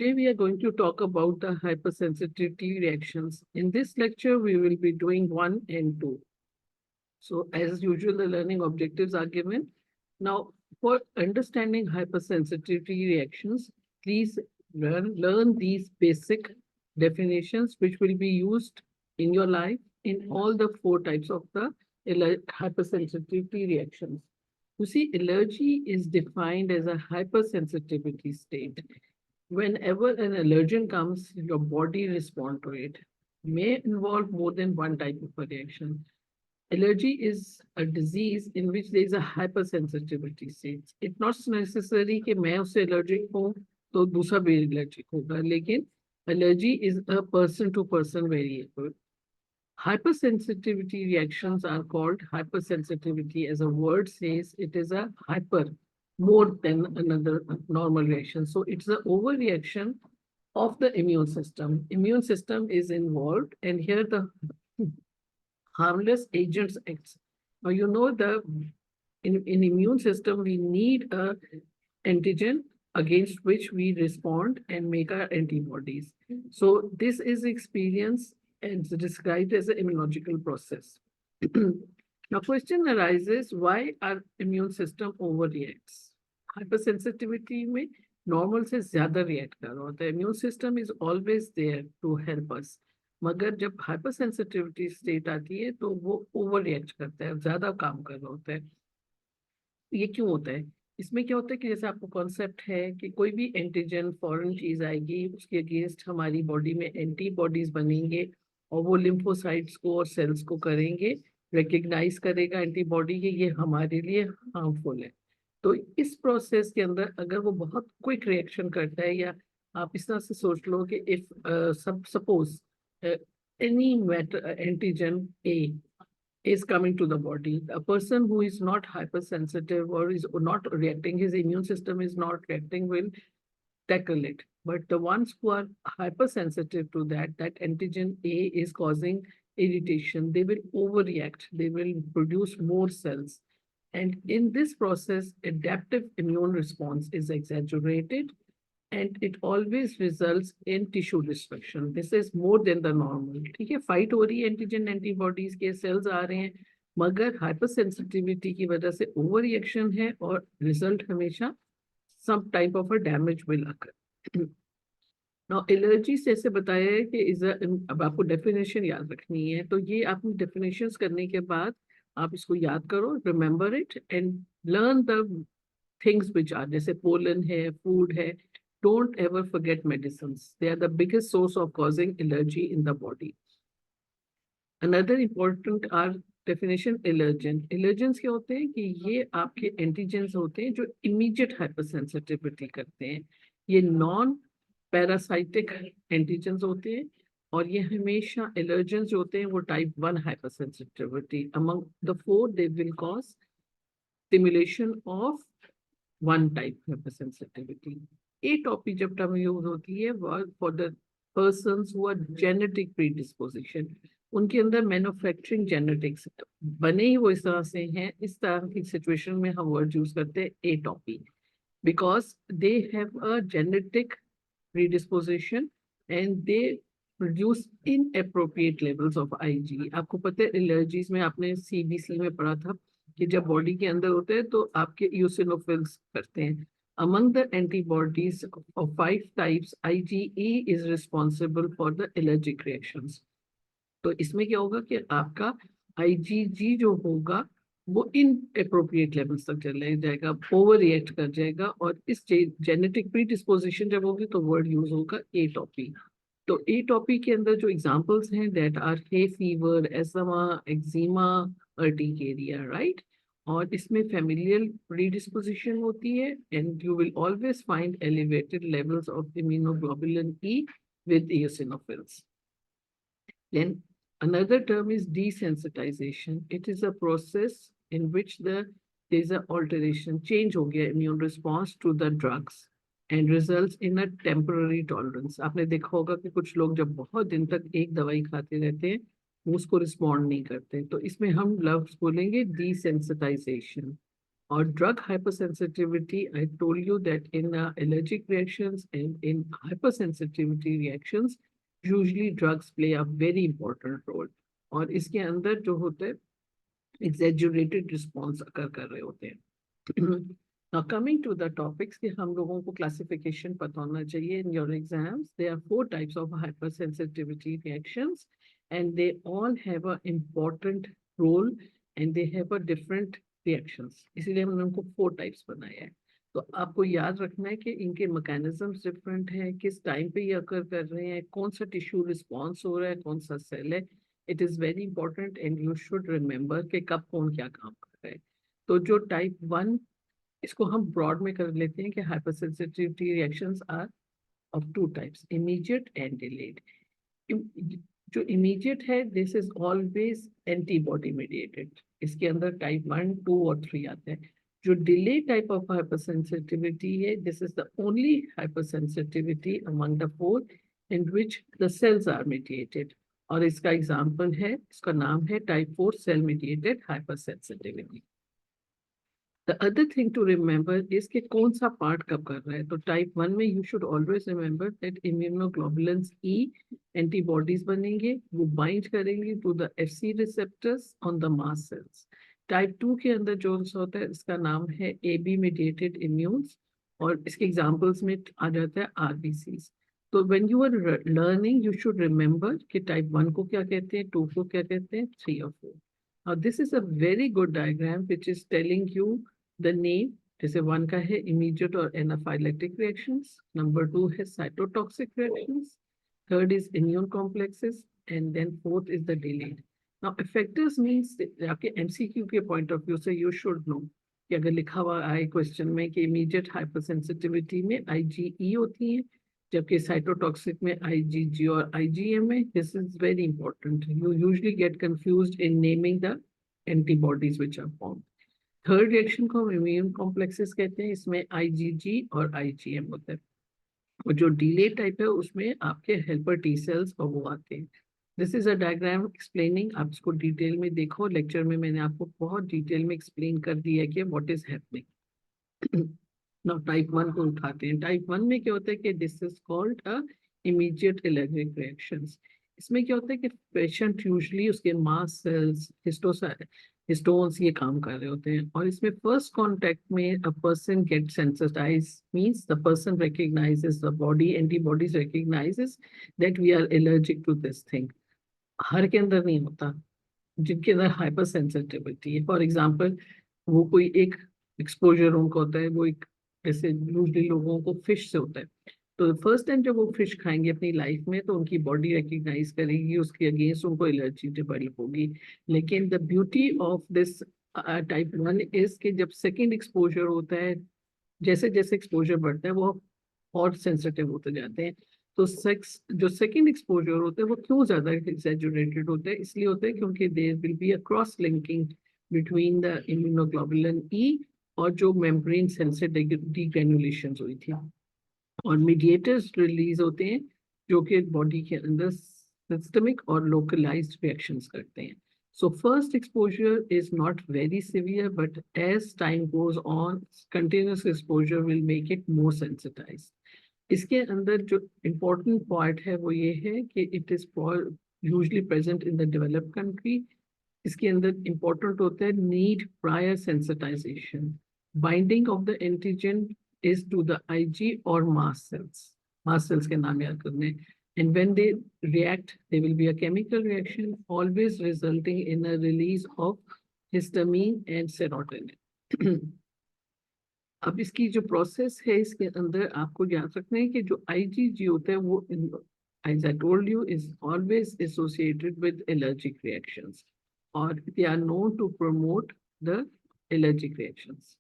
Today we are going to talk about the hypersensitivity reactions. In this lecture, we will be doing 1 and 2. So as usual, the learning objectives are given. Now, for understanding hypersensitivity reactions, please learn these basic definitions which will be used in your life in all the 4 types of the hypersensitivity reactions. You see, allergy is defined as a hypersensitivity state. Whenever an allergen comes, your body responds to it. May involve more than one type of a reaction. Allergy is a disease in which there is a hypersensitivity state. It's not necessary कि मैं उससे allergic हूँ तो दूसरा भी allergic होगा, लेकिन allergy is a person to person variable. Hypersensitivity reactions are called hypersensitivity. As a word says, it is a hyper, more than another normal reaction. So it's an overreaction of the immune system. Immune system is involved, and here the harmless agents act. Now you know in immune system we need a antigen against which we respond and make our antibodies. So this is experience and described as an immunological process. Now question arises, why our immune system overreacts? Hypersensitivity में normal से ज़्यादा react कर रहा होता है. Immune system is always there to help us. मगर जब hypersensitivity state आती है तो वो overreact करता है, ज़्यादा काम कर रहा होता है. ये क्यों होता है? इसमें क्या होता है कि जैसे आपको कॉन्सेप्ट है कि कोई भी एंटीजन फॉरेन चीज आएगी, उसके अगेंस्ट हमारी बॉडी में एंटीबॉडीज बनेंगे और वो लिम्फोसाइट्स को और सेल्स को करेंगे, रिकग्नाइज करेगा एंटीबॉडी के ये हमारे लिए हार्मफुल है. तो इस प्रोसेस के अंदर अगर वो बहुत क्विक रिएक्शन करता है, या आप इस तरह से सोच लो कि if suppose any antigen A is coming to the body. A person who is not hypersensitive or is not reacting, his immune system is not reacting, will tackle it. But the ones who are hypersensitive to that antigen A is causing irritation, they will overreact, they will produce more cells. And in this process, adaptive immune response is exaggerated, and it always results in tissue destruction. This is more than the normal. ठीक है, fight हो रही है antigen antibodies के, sales आ रहे हैं, मगर hypersensitivity की वजह से ओवर रिएक्शन है और रिजल्ट हमेशा some type of a damage will occur. Now allergy से ऐसे बताया है कि अब आपको डेफिनेशन याद रखनी है, तो ये आपने डेफिनेशंस करने के बाद आप इसको याद करो, remember it and learn the things which are, जैसे पोलन है, फूड है. Don't ever forget medicines. They are the biggest source of causing allergy in the body. Another important are definition allergen. Allergens क्या होते हैं कि ये आपके antigens होते हैं जो immediate hypersensitivity करते हैं. ये non parasitic एंटीजेंस होते हैं और ये हमेशा allergens जो होते हैं वो type 1 hypersensitivity. Among the 4 they will cause stimulation of one type hypersensitivity. Atopy जब टर्म यूज होती है for the persons who are genetic predisposition, उनके अंदर मैन्युफैक्चरिंग जेनेटिक्स बने ही वो इस तरह से हैं, इस तरह की सिचुएशन में हम वर्ड यूज करते हैं atopy, because they have a genetic predisposition and they produce inappropriate levels of IG. आपको पता है एलर्जीज में आपने सीबीसी में पढ़ा था कि जब बॉडी के अंदर होते हैं तो आपके यूसिनोफिल्स करते हैं. Among the antibodies of 5 types, IgE is responsible for the allergic reactions. तो इसमें क्या होगा कि आपका IgG जो होगा वो inappropriate levels तक चले जाएगा, ओवर रिएक्ट कर जाएगा, और इस जेनेटिक प्रीडिस्पोजिशन जब होगी तो वर्ड यूज होगा एटॉपी. तो एटॉपी के अंदर जो एग्जांपल्स हैं that are hay fever, asthma, eczema, urticaria, right. और इसमें familial predisposition होती है, and you will always find elevated levels of immunoglobulin E with eosinophils. Then another term is desensitization. It is a process in which there is an alteration, change हो गया immune response to the drugs and results in a temporary tolerance. आपने देखा होगा कि कुछ लोग जब बहुत दिन तक एक दवाई खाते रहते हैं उसको रिस्पॉन्ड नहीं करते, तो इसमें हम लफ्ज बोलेंगे desensitization. Or drug hypersensitivity, I told you that in allergic reactions and in hypersensitivity reactions, usually drugs play a very important role. और इसके अंदर जो होते हैं exaggerated response अकर कर रहे होते हैं. Now coming to the topics कि हम लोगों को classification पता होना चाहिए in your exams. There are 4 types of hypersensitivity reactions and they all have an important role and they have a different reactions. इसीलिए हमने उनको 4 types बनाया है. तो आपको याद रखना है कि इनके mechanisms different हैं, किस time पे ये occur कर रहे हैं, कौन सा tissue response हो रहा है, कौन सा cell है. It is very important and you should remember कि कब कौन क्या काम कर रहा है. तो जो टाइप 1 इसको हम ब्रॉड में कर लेते हैं कि hypersensitivity reactions are of 2 types, immediate and delayed. जो इमीडिएट है this is always antibody mediated. इसके अंदर टाइप 1, 2 और 3 आते हैं. जो डिले टाइप ऑफ हाइपरसेंसिटिविटी है this is the only hypersensitivity among the 4 in which the cells are mediated. और इसका एग्जाम्पल है, इसका नाम है type 4 cell mediated hypersensitivity. The other thing to remember is कि कौन सा पार्ट कब कर रहा है. तो टाइप 1 में you should always remember that immunoglobulins E antibodies बनेंगे, वो बाइंड करेंगे to the Fc receptors on the mast cells. Type 2 के अंदर जो होता है इसका नाम है AB mediated immunes और इसके एग्जाम्पल्स में आ जाता है RBCs. तो when you are learning you should remember कि टाइप 1 को क्या कहते हैं, 2 को क्या कहते हैं, 3 और 4. Now this is a very good diagram which is telling you the name. जैसे 1 का है immediate और anaphylactic reactions, number 2 है cytotoxic reactions, third is immune complexes and then fourth is the delayed. Now effectors means आपके MCQ के point of view से you should know कि अगर लिखा हुआ आए question में कि immediate hypersensitivity में IgE होती है जबकि cytotoxic में IgG और IgM है. This is very important. You usually get confused in naming the antibodies which are formed. Third reaction को हम इम्यून कॉम्प्लेक्सेस कहते हैं. इसमें IgG और IgM होता है. और जो डिले टाइप है उसमें आपके हेल्पर टी सेल्स और वो आते हैं. This is a diagram explaining. आप इसको डिटेल में देखो. लेक्चर में मैंने आपको बहुत डिटेल में एक्सप्लेन कर दिया है कि what is happening. Now type 1 को उठाते हैं. टाइप 1 में क्या होता है कि this is called a immediate allergic reactions. इसमें क्या होता है कि पेशेंट यूजुअली उसके मास्ट सेल्स हिस्टोन्स ये काम कर रहे होते हैं और इसमें फर्स्ट कांटेक्ट में a person get sensitize means the person recognizes the body antibodies recognizes that we are allergic to this thing. हर के अंदर नहीं होता. जिनके अंदर हाइपर सेंसिटिविटी है, फॉर एग्जांपल वो कोई एक एक्सपोजर उनको होता है, वो एक जैसे यूजली लोगों को फिश से होता है. तो फर्स्ट टाइम जब वो फिश खाएंगे अपनी लाइफ में तो उनकी बॉडी रिकग्नाइज करेगी, उसके अगेंस्ट उनको एलर्जी डेवलप होगी. लेकिन the beauty of this type 1 is कि जब सेकेंड एक्सपोजर होता है, जैसे जैसे एक्सपोजर बढ़ता है वो और सेंसिटिव होते जाते हैं. तो सेक्स जो सेकेंड एक्सपोजर होता है वो क्यों ज्यादा एग्जैजुरेटेड होता है, इसलिए होता है क्योंकि there will be a cross linking between the immunoglobulin E और जो मेम्ब्रेन सेल से डीग्रेनुलेशन हुई थी और मीडिएटर्स रिलीज होते हैं जो कि बॉडी के अंदर सिस्टमिक और लोकलाइज्ड रिएक्शंस करते हैं. So first exposure is not very severe, but as time goes on, continuous exposure will make it more sensitized. इसके अंदर जो important part है वो ये है कि it is usually present in the developed country. इसके अंदर important होता है need prior sensitization. Binding of the antigen is to the Ig or mast cells. Mast cells के नाम याद करने. And when they react, there will be a chemical reaction, always resulting in a release of histamine and serotonin. अब इसकी जो process है इसके अंदर आपको याद रखना है कि जो IgG होता है वो as I told you is always associated with allergic reactions or they are known to promote the allergic reactions.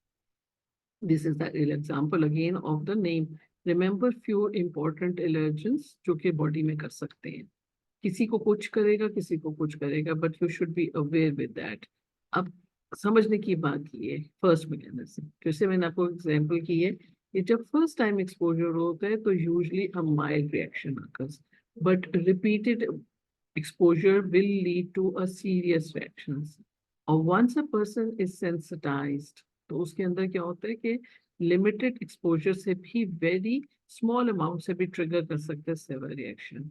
This is the example again of the name. Remember few important allergens जो कि body में कर सकते हैं. किसी को कुछ करेगा, किसी को कुछ करेगा, but you should be aware with that. अब समझने की बात ये है फर्स्ट मैकेनिज्म. जैसे मैंने आपको एग्जांपल की है कि जब फर्स्ट टाइम एक्सपोजर होता है तो usually a mild reaction occurs, but repeated exposure will lead to a serious reactions. Or once a person is sensitized, तो उसके अंदर क्या होता है कि लिमिटेड एक्सपोजर से भी वेरी स्मॉल अमाउंट से भी ट्रिगर कर सकते हैं सेवर रिएक्शन।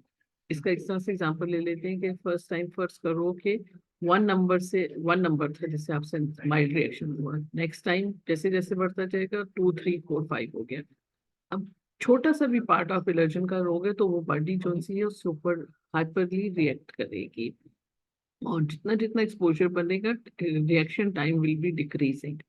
इसका एक तरह से एग्जांपल ले लेते हैं कि फर्स्ट टाइम फर्स्ट करो कि 1 नंबर था जैसे आपसे माइल्ड रिएक्शन हुआ, नेक्स्ट टाइम जैसे जैसे बढ़ता जाएगा 2, 3, 4, 5 हो गया। अब छोटा सा भी पार्ट ऑफ एलर्जन का रोग है तो वो बॉडी जो सी है उसके ऊपर हाइपरली रिएक्ट करेगी, और जितना जितना एक्सपोजर बनेगा reaction time will be decreasing.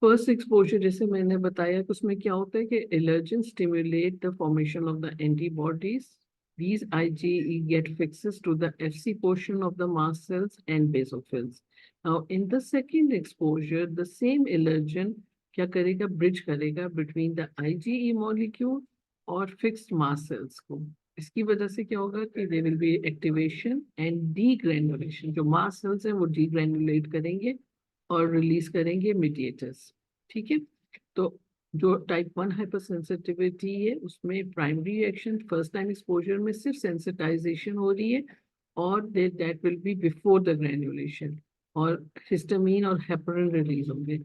First exposure जैसे मैंने बताया कि उसमें क्या होता है कि allergen stimulate the formation of the antibodies, these IgE get fixes to the Fc portion of the mast cells and basophils. Now in the second exposure the same allergen क्या करेगा, ब्रिज करेगा बिटवीन द IgE मॉलिक्यूल और fixed mast cells को। इसकी वजह से क्या होगा कि they will be activation and degranulation, जो मास्ट सेल्स हैं वो डीग्रैनुलेट करेंगे और रिलीज करेंगे मीडिएटर्स। ठीक है, तो जो टाइप 1 हाइपर सेंसिटिविटी है उसमें primary reaction first time exposure में सिर्फ सेंसिटाइजेशन हो रही है और that will be before the granulation, और हिस्टामीन और हेपरिन रिलीज होंगे।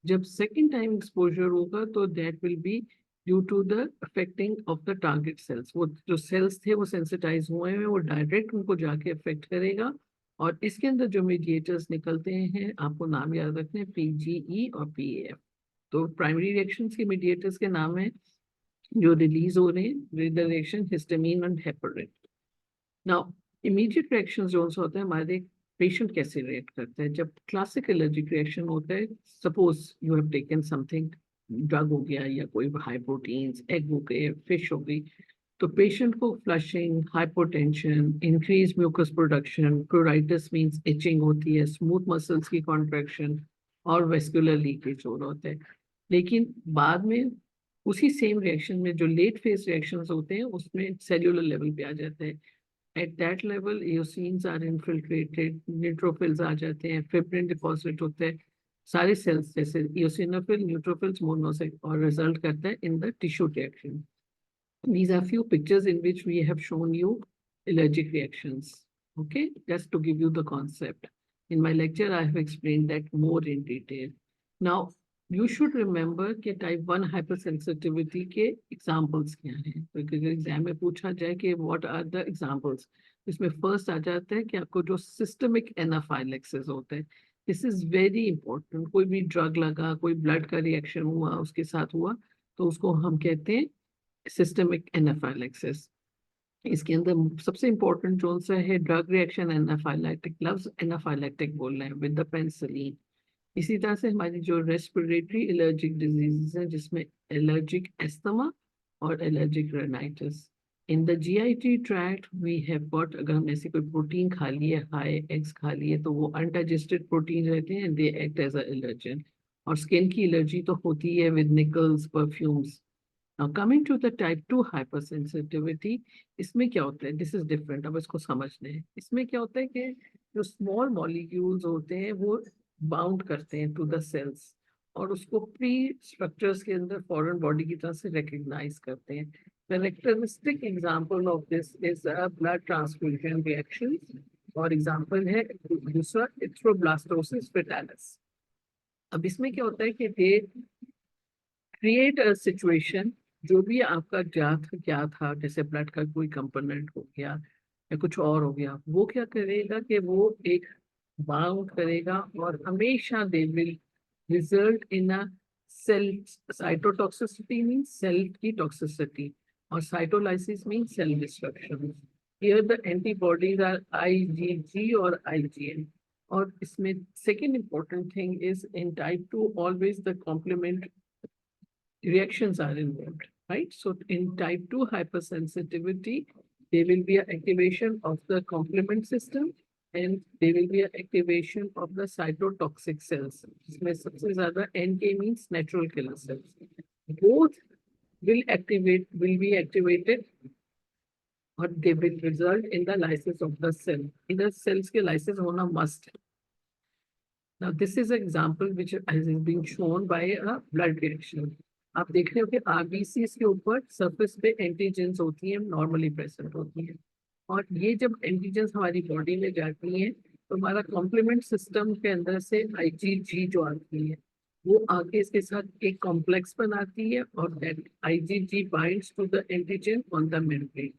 जब सेकेंड टाइम एक्सपोजर होगा तो that will be due to the affecting of the target cells, वो जो सेल्स थे वो सेंसिटाइज हुए हैं वो डायरेक्ट उनको जाके अफेक्ट करेगा, और इसके अंदर जो मीडिएटर्स निकलते हैं आपको नाम याद रखने हैं, PGE और PAF। तो प्राइमरी रिएक्शंस के मीडिएटर्स के नाम है जो रिलीज हो रहे हैं, reaction histamine and heparin. Now immediate reactions जो होते हैं हमारे पेशेंट कैसे रिएक्ट करते हैं जब क्लासिक एलर्जिक रिएक्शन होता है, suppose you have taken something, drug हो गया या कोई हाई प्रोटीन्स, एग हो गए, फिश हो गई, तो पेशेंट को flushing, hypotension, increase mucus production, pruritus means itching होती है, स्मूथ मसल्स की कॉन्ट्रैक्शन और वेस्कुलर लीकेज हो रहा होता है। लेकिन बाद में उसी सेम रिएक्शन में जो लेट फेज रिएक्शंस होते हैं उसमें सेल्यूलर लेवल पे आ जाते हैं। At that level eosins are infiltrated, neutrophils आ जाते हैं, फिब्रिन डिपॉजिट होते हैं सारे सेल्स जैसे eosinophil, neutrophils, monocyte, और रिजल्ट करता है in the tissue reaction. These are few pictures in which we have shown you allergic reactions. Okay, just to give you the concept. In my lecture, I have explained that more in detail. Now, you should remember कि type 1 hypersensitivity के examples क्या हैं, क्योंकि अगर exam में पूछा जाए कि what are the examples, इसमें first आ जाता है कि आपको जो systemic anaphylaxis होता है, दिस इज वेरी इंपॉर्टेंट। कोई भी ड्रग लगा, कोई ब्लड का रिएक्शन हुआ उसके साथ हुआ तो उसको हम कहते हैं सिस्टमिक एनाफाइलैक्सिस। इसके अंदर सबसे इंपॉर्टेंट कौन सा है, ड्रग रिएक्शन एनाफाइलैक्टिक, लफ्ज एनाफाइलैक्टिक बोल रहे हैं विद द पेनिसिलिन। इसी तरह से हमारी जो रेस्पिरेटरी एलर्जिक डिजीजेस हैं जिसमें एलर्जिक एस्थमा और allergic rhinitis. In the GIT tract we have got, अगर हम ऐसे कोई प्रोटीन खा लिए, हाई एग्स खा लिए, तो वो अनडाइजेस्टेड प्रोटीन रहते हैं, they act as a allergen. और स्किन की एलर्जी तो होती है with nickels, perfumes. Now coming to the type 2 hypersensitivity, इसमें क्या होता है, दिस इज डिफरेंट, अब इसको समझना है। इसमें क्या होता है कि जो स्मॉल मॉलिक्यूल्स होते हैं वो बाउंड करते हैं टू द सेल्स और उसको प्री स्ट्रक्चर्स के अंदर फॉरेन बॉडी की तरह से रिकग्नाइज करते हैं। Characteristic example of this is a blood transfusion reaction, और एग्जांपल है दूसरा एरिथ्रोब्लास्टोसिस फेटालिस। अब इसमें क्या होता है कि दे क्रिएट अ सिचुएशन, जो भी आपका ज्ञात क्या था जैसे ब्लड का कोई कंपोनेंट हो गया या कुछ और हो गया, वो क्या करेगा कि वो एक बाउंड करेगा और हमेशा they will result in a cell cytotoxicity, mean cell की टॉक्सिसिटी, और cytolysis mean cell destruction. Here the antibodies are IgG और IgM। और इसमें second important thing is in type 2 always the complement reactions are involved, right? So in type 2 hypersensitivity, there will be an activation of the complement system and there will be an activation of the cytotoxic cells. इसमें सबसे ज़्यादा NK means natural killer cells. Both will be activated or they will result in the lysis of the cell. इधर cells के lysis होना must है. Now this is an example which is being shown by a blood reaction. आप देख रहे हो कि RBCs के ऊपर सरफेस पे एंटीजेंस होती हैं, नॉर्मली प्रेजेंट होती हैं, और ये जब एंटीजेंस हमारी बॉडी में जाती हैं तुम्हारा कॉम्प्लीमेंट सिस्टम के अंदर से IgG जो आती है वो आगे इसके साथ एक कॉम्प्लेक्स बनाती है और that IgG binds to the antigen on the membrane.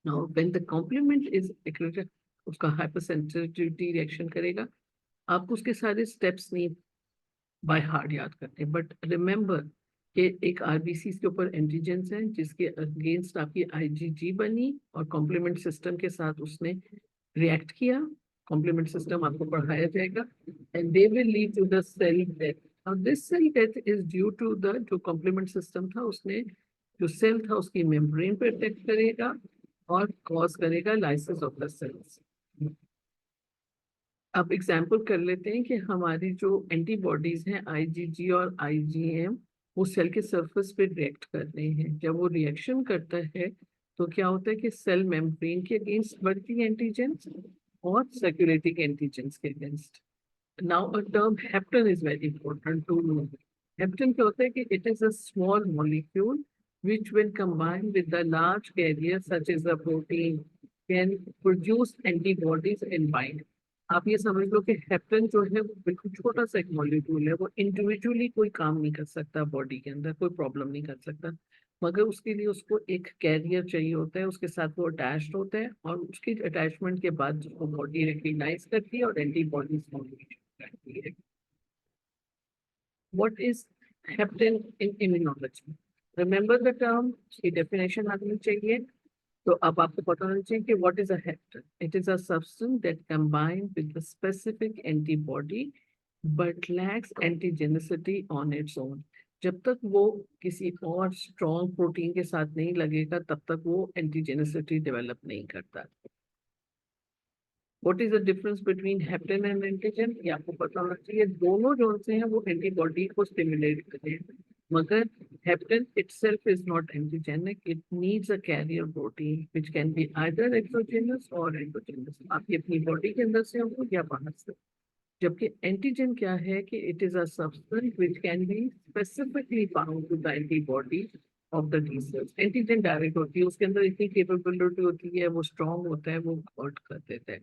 Now when the complement is accreted, उसका hypersensitivity रिएक्शन करेगा. आप उसके सारे स्टेप्स नहीं बाय हार्ट याद करते, बट रिमेंबर कि एक आरबीसी के ऊपर एंटीजेंस है जिसके अगेंस्ट आपकी IgG बनी और कॉम्प्लीमेंट सिस्टम के साथ उसने रिएक्ट किया. कॉम्प्लीमेंट सिस्टम आपको पढ़ाया जाएगा and they will lead to the cell death. और this cell death is due to the जो कॉम्प्लीमेंट सिस्टम था उसने जो सेल था उसकी मेम्ब्रेन पे अटैक करेगा और कॉज करेगा लाइसिस ऑफ द सेल्स. अब एग्जाम्पल कर लेते हैं कि हमारी जो एंटीबॉडीज हैं IgG और IgM वो सेल के सरफेस पे रिएक्ट कर रहे हैं. जब वो रिएक्शन करता है तो क्या होता है कि सेल मेम्ब्रेन के अगेंस्ट बढ़ती है एंटीजेंस और सर्कुलेटिंग एंटीजेंस के against. Now a term hapten is very important to know. Hapten क्या होता है कि it is a small molecule which when combined with the large carrier such as a protein can produce antibodies and bind. आप ये समझ लो कि heptane जो है वो बिल्कुल छोटा सा एक मॉलिक्यूल है. वो इंडिविजुअली कोई काम नहीं कर सकता, बॉडी के अंदर कोई प्रॉब्लम नहीं कर सकता, मगर उसके लिए उसको एक कैरियर चाहिए होता है, उसके साथ वो अटैच्ड होता है और उसके अटैचमेंट के बाद उसको बॉडी रिकग्नाइज करती है और एंटीबॉडीज फॉर्मेशन करती है. What is heptane in immunology? Remember the term, इसकी डेफिनेशन आनी चाहिए. तो अब आपको पता होना चाहिए कि what is a heptin. It is a substance that combined with the specific antibody but lacks antigenicity on its own. जब तक वो किसी और स्ट्रॉन्ग प्रोटीन के साथ नहीं लगेगा तब तक वो एंटीजेनिसिटी डेवलप नहीं करता. What is the difference between heptin and antigen? ये आपको पता होना चाहिए. दोनों जो से हैं वो एंटीबॉडी को स्टिमुलेट करते हैं, मगर heptin itself is not antigenic. It needs a carrier protein which can be either exogenous or endogenous. आपकी अपनी बॉडी के अंदर से हो या बाहर से. जबकि एंटीजन क्या है कि it is a substance which can be specifically bound to the antibody of the T cells. Antigen direct होती है, उसके अंदर इतनी कैपेबिलिटी होती है, वो स्ट्रॉन्ग होता है, वो हर्ट कर देता है.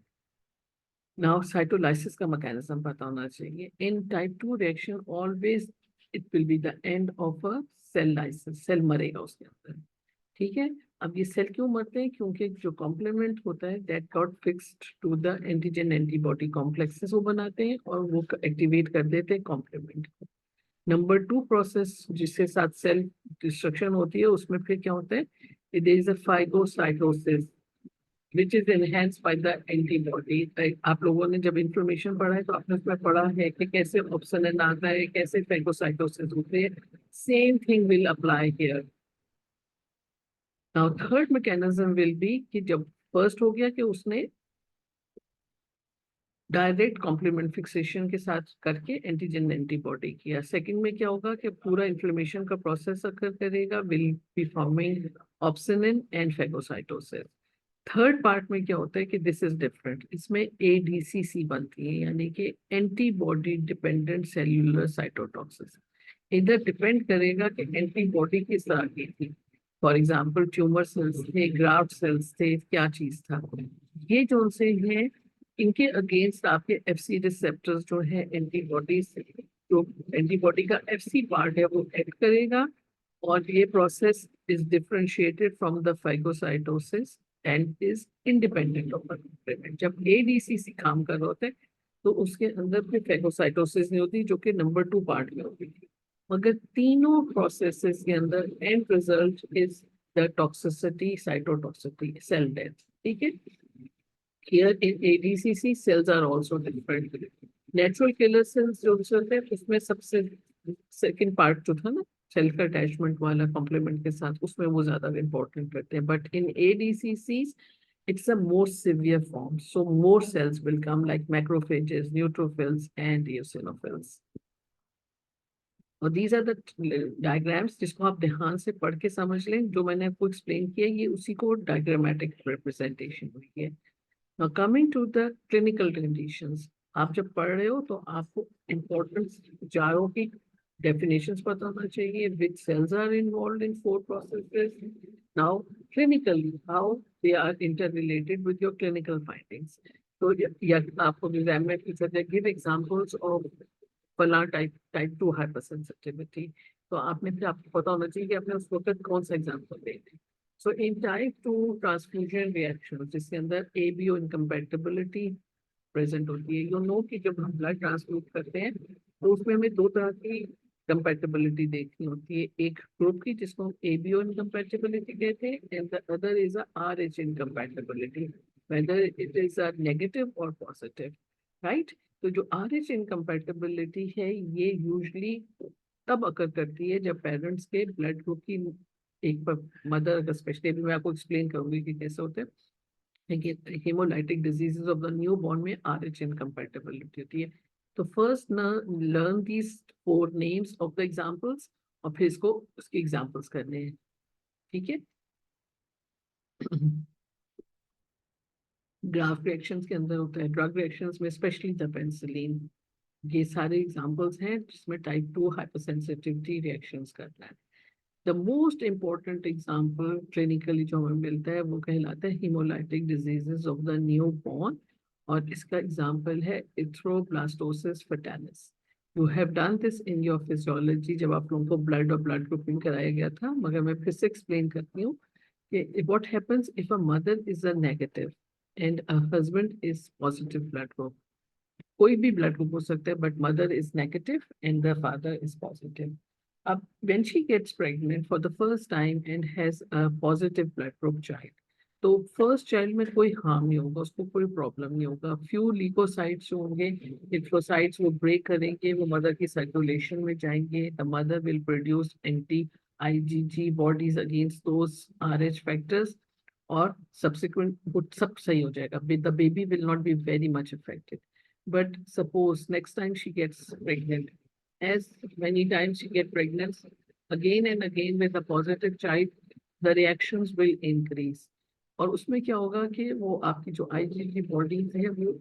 नाउ साइटोलाइसिस का मैकेनिज्म पता होना चाहिए. In type 2 reaction always it will be the end of a cell lysis. Cell मरेगा उसके अंदर, ठीक है. अब ये सेल क्यों मरते हैं? क्योंकि जो कॉम्प्लीमेंट होता है that got fixed to the antigen antibody complexes वो बनाते हैं और वो एक्टिवेट कर देते हैं कॉम्प्लीमेंट को. नंबर 2 प्रोसेस जिसके साथ सेल डिस्ट्रक्शन होती है उसमें फिर क्या होता है, there is a phagocytosis which is enhanced by the antibody. आप लोगों ने जब इंफॉर्मेशन पढ़ा है तो आपने उसमें पढ़ा है कि कैसे ऑप्शन आता है, कैसे फैगोसाइटोसिस होते हैं. Same thing will apply here. Now third mechanism will be कि जब फर्स्ट हो गया कि उसने डायरेक्ट कॉम्प्लीमेंट फिक्सेशन के साथ करके एंटीजन एंटीबॉडी किया. सेकंड में क्या होगा कि पूरा इन्फ्लेमेशन का प्रोसेस अकर करेगा, will be forming opsonin and phagocytosis. Third part में क्या होता है कि दिस इज डिफरेंट. इसमें ADCC बनती है, यानी कि एंटीबॉडी डिपेंडेंट सेल्यूलर साइटोटॉक्सिस. इधर डिपेंड करेगा कि एंटीबॉडी किस तरह की थी. फॉर एग्जांपल ट्यूमर सेल्स थे, ग्राफ्ट सेल्स थे, क्या चीज था. ये जो से हैं इनके अगेंस्ट आपके FC रिसेप्टर्स जो है एंटीबॉडीज, जो एंटीबॉडी का FC पार्ट है वो एक्ट करेगा और ये process is differentiated from the phagocytosis and is independent of complement. जब ADCC काम कर रहे होते हैं तो उसके अंदर फिर फैगोसाइटोसिस नहीं होती जो कि नंबर 2 पार्ट में होती थी. मगर तीनों प्रोसेसेस के अंदर end result is the toxicity, cytotoxicity, cell death. ठीक है. Here in ADCC cells are also different. Natural killer cells जो चलते हैं उसमें सबसे सेकंड पार्ट जो था ना सेल का अटैचमेंट वाला कॉम्प्लीमेंट के साथ, उसमें वो ज्यादा इम्पोर्टेंट करते हैं. But in ADCCs it's a more severe form, so more cells will come like macrophages, neutrophils and eosinophils. और these are the diagrams जिसको आप ध्यान से पढ़ के समझ लें. जो मैंने आपको एक्सप्लेन किया ये उसी को डायग्रामेटिक रिप्रेजेंटेशन हुई है. Now coming to the clinical conditions, आप जब पढ़ रहे हो तो आपको importance जारो की definitions पता होना चाहिए. Which cells are involved in 4 processes. Now clinically how they are interrelated with your clinical findings. तो या आपको एग्जाम में पूछा गिव एग्जांपल्स ऑफ फला टाइप 2 हाइपर सेंसिटिविटी, तो आपने फिर आपको पता होना चाहिए कि आपने उस वक्त कौन सा एग्जाम्पल देना है। सो इन टाइप 2 ट्रांसफ्यूजन रिएक्शन जिसके अंदर एबीओ इनकम्पैटिबिलिटी प्रेजेंट होती है, यू नो कि जब हम ब्लड ट्रांसफ्यूज करते हैं तो उसमें हमें दो तरह की कंपैटिबिलिटी देखनी होती है, एक ग्रुप की जिसको हम एबीओ इनकम्पैटिबिलिटी कहते हैं and the other is RH incompatibility, whether it is a negative और पॉजिटिव, राइट। तो जो आरएच इनकम्पैटिबिलिटी है ये यूजली तब अकर करती है जब पेरेंट्स के ब्लड ग्रुप की एक मदर, स्पेशली अभी मैं आपको एक्सप्लेन करूंगी कि कैसे होते हैं, hemolytic diseases of the new born में आरएच इनकम्पैटिबिलिटी होती है। तो first learn these 4 names of the examples और फिर इसको उसके एग्जांपल्स करने हैं, ठीक है। ग्राफ रिएक्शंस के अंदर होता है, ड्रग रिएक्शंस में स्पेशली द पेनिसिलिन, ये सारे एग्जांपल्स हैं जिसमें टाइप 2 हाइपरसेंसिटिविटी रिएक्शंस करना है। The most important example clinically जो हमें मिलता है वो कहलाता है haemolytic diseases of the newborn, और इसका एग्जाम्पल है erythroblastosis fetalis. You have done this in your physiology जब आप लोगों को ब्लड और ब्लड ग्रुपिंग कराया गया था, मगर मैं फिर से एक्सप्लेन करती हूँ कि what happens if a mother is a negative and a husband is positive blood group, कोई भी ब्लड ग्रुप हो सकता है but mother is negative and the father is positive. अब when she gets pregnant for the first time and has a positive blood group child, तो first child में कोई harm नहीं होगा, उसको कोई प्रॉब्लम नहीं होगा। फ्यू ल्यूकोसाइट्स जो होंगे, इथ्रोसाइट्स वो ब्रेक करेंगे, वो मदर की सर्कुलेशन में जाएंगे, the mother will produce anti IgG bodies against those RH factors, और सब्सिक्वेंट वो सब सही हो जाएगा, the baby will not be very much affected. But suppose next time she gets pregnant, as many times she get pregnant, again and again with a positive child, the reactions will increase. और उसमें क्या होगा कि वो आपकी जो IgG bodies है वो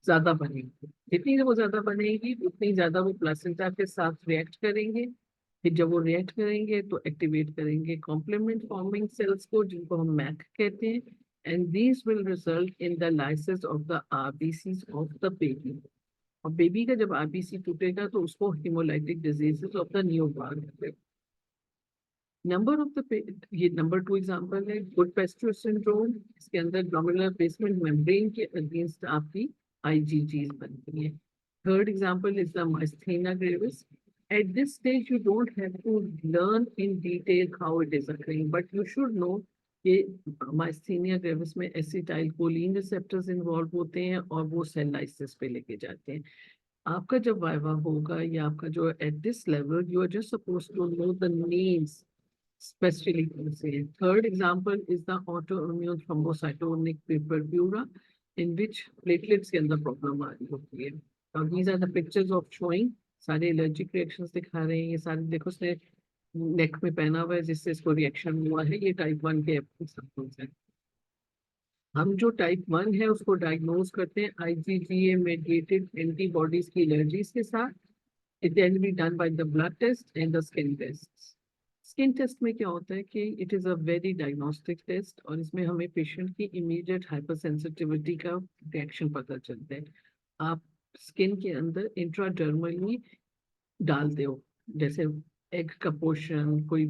ज्यादा बनेगी, जितनी वो ज्यादा बनेगी उतनी ज्यादा वो प्लासेंटा के साथ रिएक्ट करेंगे, फिर जब वो रिएक्ट करेंगे तो एक्टिवेट करेंगे कॉम्प्लीमेंट फॉर्मिंग सेल्स को जिनको हम मैक कहते हैं, and these will result in the lysis of the RBCs of the baby. और बेबी का जब आरबीसी टूटेगा तो उसको haemolytic diseases of the newborn. Number of the, ये नंबर 2 एग्जांपल है गुड पेस्टो सिंड्रोम, इसके अंदर ग्लोमेरुलर बेसमेंट मेम्ब्रेन के अगेंस्ट आपकी आईजीजीज बनती है। Third example is the myasthenia gravis. At this stage, you don't have to learn in detail how it is occurring, but you should know कि myasthenia gravis में acetyl choline receptors involve होते हैं और वो cell lysis पे लेके जाते हैं। आपका जब वाइवा होगा या आपका जो at this level you are just suppose to know the names specially से। Third example is the autoimmune thrombocytopenic purpura in which platelets के अंदर प्रॉब्लम आ रही होती है। और these are the pictures of showing, सारे एलर्जिक रिएक्शंस दिखा रहे हैं, ये सारे देखो उसने नेक में पहना हुआ है जिससे इसको रिएक्शन हुआ है, ये टाइप 1 के एग्जांपल्स हैं। हम जो टाइप 1 है उसको डायग्नोज करते हैं आईजीजीए मेडिएटेड एंटीबॉडीज की एलर्जीज के साथ। It can be done by the blood test and the skin test. Skin test में क्या होता है कि it is a very diagnostic test और इसमें हमें पेशेंट की इमीडिएट हाइपर सेंसिटिविटी का रिएक्शन पता चलता है। आप स्किन के अंदर इंट्राडर्मली डालते हो, जैसे एग का पोर्शन, कोई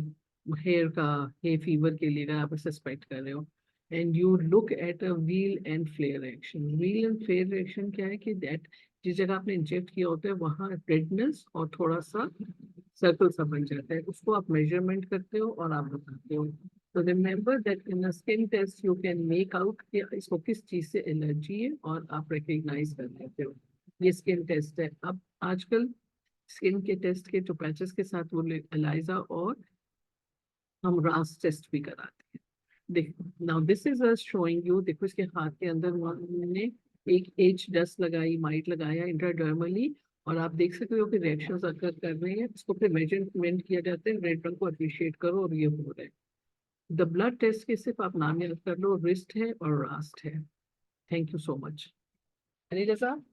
हेयर का, हे फीवर के लिए अगर आप सस्पेक्ट कर रहे हो, and you look at a wheal and flare reaction. Wheal and flare reaction क्या है कि दैट जिस जगह आपने इंजेक्ट किया होता है वहाँ रेडनेस और थोड़ा सा सर्कल सा बन जाता है, उसको आप मेजरमेंट करते हो और आप बताते हो। तो remember that in a skin test you can make out कि इसको किस चीज़ से एलर्जी है और आप रिकग्नाइज कर लेते हो। ये स्किन टेस्ट है। अब आजकल स्किन के टेस्ट के जो पैचेस के साथ वो एलाइजा और हम रास टेस्ट भी कराते हैं। देखो now this is us showing you, देखो इसके हाथ के अंदर उन्होंने एक एच डस्ट लगाई, माइट लगाया इंट्राडर्मली, और आप देख सकते हो कि रिएक्शंस अकर कर रहे हैं, इसको फिर मेजरमेंट किया जाता है, रेड रंग को अप्रिशिएट करो और ये हो रहा है। द ब्लड टेस्ट के सिर्फ आप नाम याद कर लो, रिस्ट है और रास्ट है। Thank you so much. Anil साहब।